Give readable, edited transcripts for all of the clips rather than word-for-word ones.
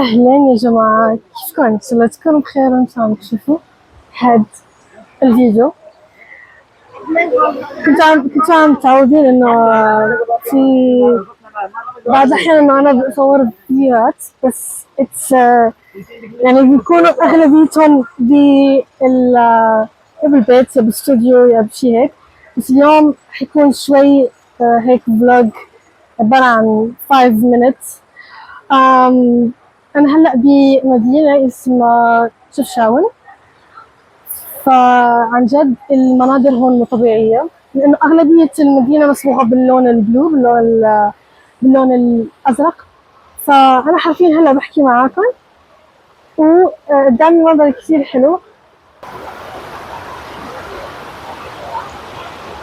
أهلين يا جماعة، كيفكم؟ إن شاء الله تكونوا بخير وإن شاء الله تشوفوا هاد الفيديو. كنتوا عم متعودين إنه في بعض الأحيان إنه أنا بصور فيديوهات، بس يعني بيكونوا أغلبيتهم بالبيت يا بالاستوديو يا بشي هيك. بس اليوم حيكون شوي هيك فلوج عبارة عن 5 minutes. أنا هلأ بمدينة اسمها شفشاون، فعن جد المناظر هون مو طبيعية، لأنه أغلبية المدينة مصبوغة باللون البلو، باللون الأزرق. فأنا حرفيا هلأ بحكي معاكم وقدامي منظر كتير حلو،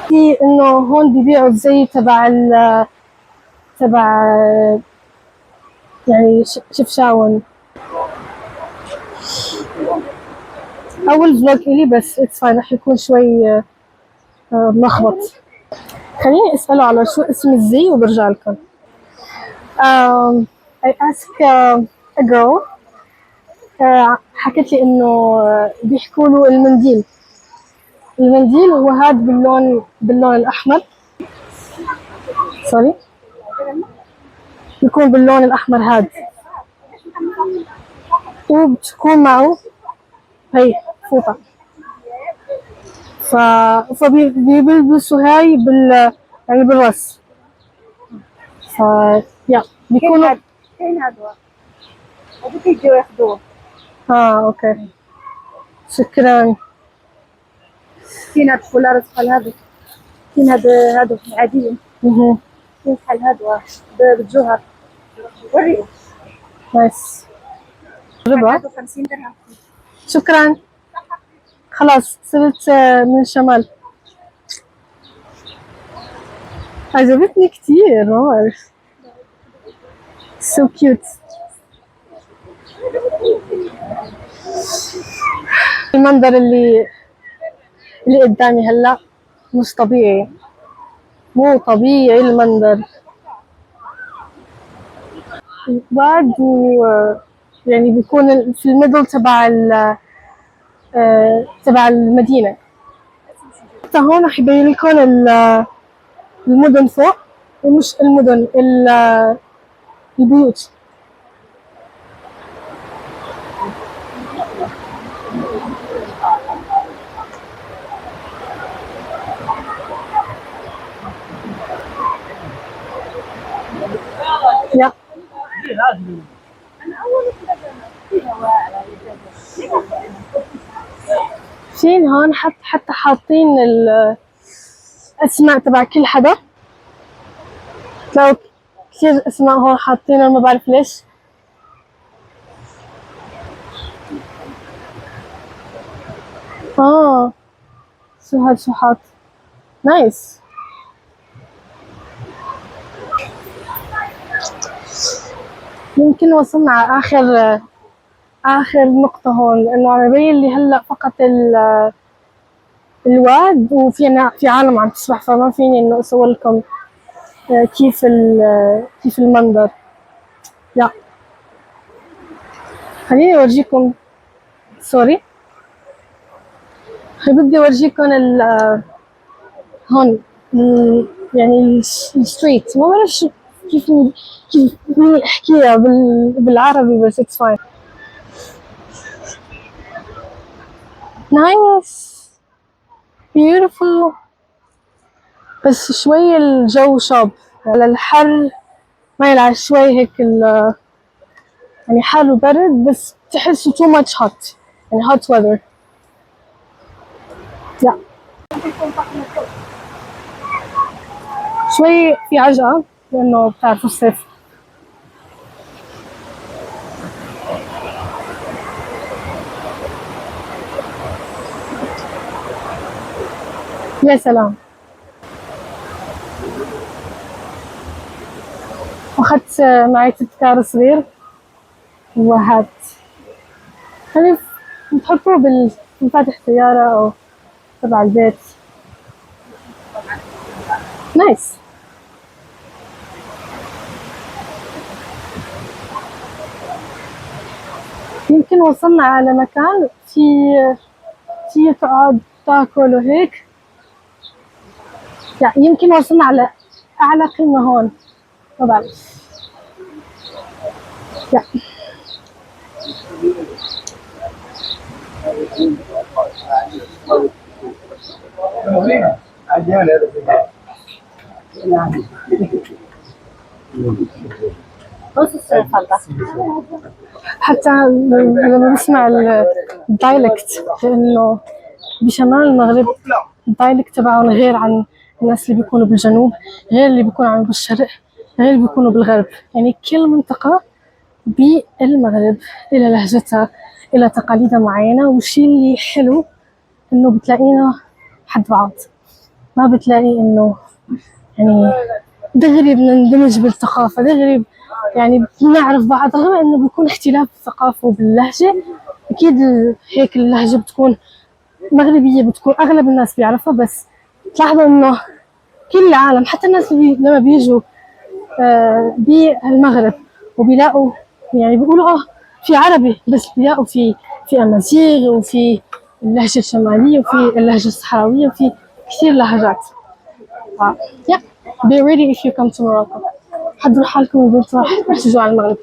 في إنه هون بيبيعوا الزي تبع يعني شفشاون. أول فلوج إلي، بس اتس فاين، رح يكون شوي ملخبط. خليني أسأله على شو اسم الزي وبرجع لكم. I asked a girl. حكت لي إنه بيحكوا له المنديل هو هاد باللون الأحمر. سوري، بيكون باللون الأحمر هاد، وبتكون معه هي فوطة. فبيلبسوا هاي يعني بالراس. يا بيكونوا كاين هادو هذوك يجيو ياخذوه. اوكي، شكرا. كاين هاد الفولارات بحال هادو، كاين هادو عاديين، كاين بحال هادو بالجوهر. وريهم نايس، جربها. هادو 50 درهم. شكرا. خلاص صرت من الشمال. عجبتني كتير، ما بعرف، so cute. المنظر اللي قدامي هلا مش طبيعي، مو طبيعي المنظر. بعد يعني بيكون في الميدل تبع المدينة. حتى هون رح يبين لكم المدن فوق، ومش المدن، البيوت. يا فين هون حتى حاطين الاسماء تبع كل حدا. تلاقوا كثير اسماء هون حاطينها، ما بعرف ليش. شو هاد، شو حاط؟ نايس. يمكن وصلنا على آخر نقطة هون، لأنه عم يبين لي هلا فقط الواد، في عالم عم تسبح، فما فيني إنه أصور لكم كيف المنظر. يا خليني أورجيكم. سوري، بدي أورجيكم هون يعني الستريت. ما بعرف كيف بدي أحكيها بالعربي، بس it's fine. nice beautiful، بس شوي الجو شاب على الحر، مايل على شوي هيك يعني حر وبرد، بس تحسوا too much hot، يعني hot weather. لا شوي في عجقة، لأنه بتعرفوا الصيف. يا سلام. أخذت معي تذكار صغير، وهات خلينا نحطه بمفاتح السيارة أو تبع البيت. نايس. يمكن وصلنا على مكان في تقعد تاكل وهيك. يعني يمكن وصلنا على أعلى قمة هون، ما بعرف. حتى لما بسمع الدايلكت، لأنه بشمال المغرب الدايلكت تبعهم غير عن الناس اللي بيكونوا بالجنوب، غير اللي بيكونوا عم بالشرق، غير اللي بيكونوا بالغرب. يعني كل منطقة بالمغرب إلى لهجتها، إلى تقاليدها معينة. والشي اللي حلو إنه بتلاقينا حد بعض، ما بتلاقي إنه يعني دغري بنندمج بالثقافة، دغري يعني بنعرف بعض، رغم إنه بيكون اختلاف بالثقافة وباللهجة. أكيد هيك اللهجة بتكون مغربية، بتكون أغلب الناس بيعرفها، بس تلاحظوا إنه كل العالم، حتى الناس اللي لما بيجوا بالمغرب وبيلاقوا يعني بيقولوا في عربي، بس بيلاقوا في أمازيغ، وفي اللهجة الشمالية، وفي اللهجة الصحراوية، وفي كثير لهجات. yeah, be ready if you come to Morocco. حضروا حالكم وانتوا راح تجوا على المغرب.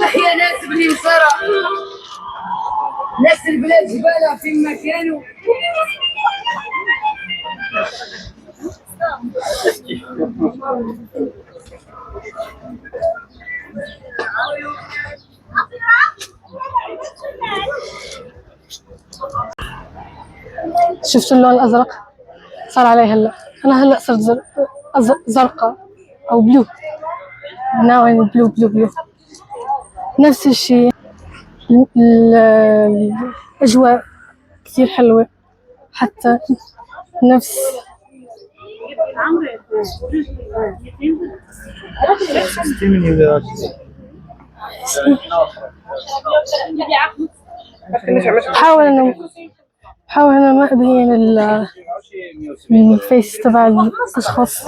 يا ناس باليسارة، ناس البلاد زبالة في مكانه. شفتوا اللون الأزرق صار علي هلا؟ أنا هلا صرت زرقاء أو بلو. now I'm blue. نفس الشيء. الأجواء كثير حلوة، حتى نفس بحاول أنا ما أبين الفيس تبع الأشخاص،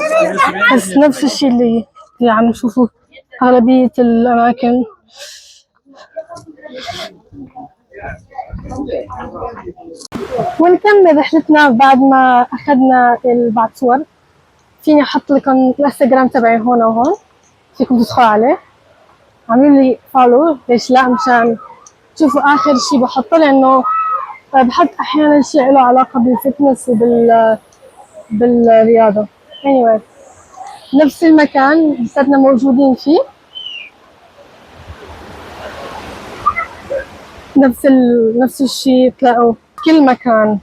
بس نفس الشيء اللي عم نشوفه أغلبية الأماكن. ونكمل رحلتنا بعد ما أخذنا بعض صور. فيني أحط لكم الانستغرام تبعي هون وهون، فيكم تدخلوا عليه، عاملوا لي فولو، ليش لا، مشان تشوفوا آخر شي بحطه، لأنه بحط أحيانا شي له علاقة بالفتنس بالرياضة. anyway نفس المكان لساتنا موجودين فيه، نفس الشي تلاقوا كل مكان.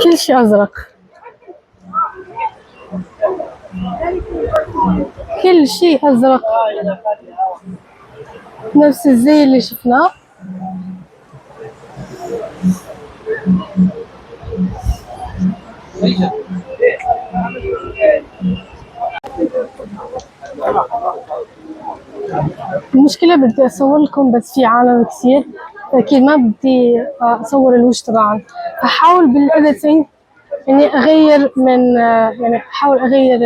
كل شي أزرق، كل شي أزرق، نفس الزي اللي شفناه. المشكلة بدي أصور لكم، بس في عالم كثير، أكيد ما بدي أصور الوجه تبعهم، فحاول بالإديتنج إني أغير من يعني أحاول أغير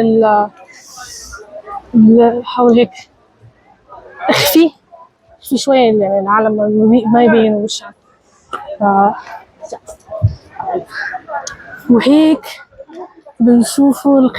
حاول هيك أخفي شوية، يعني العالم ما يبين وشها. وهيك بنشوفوا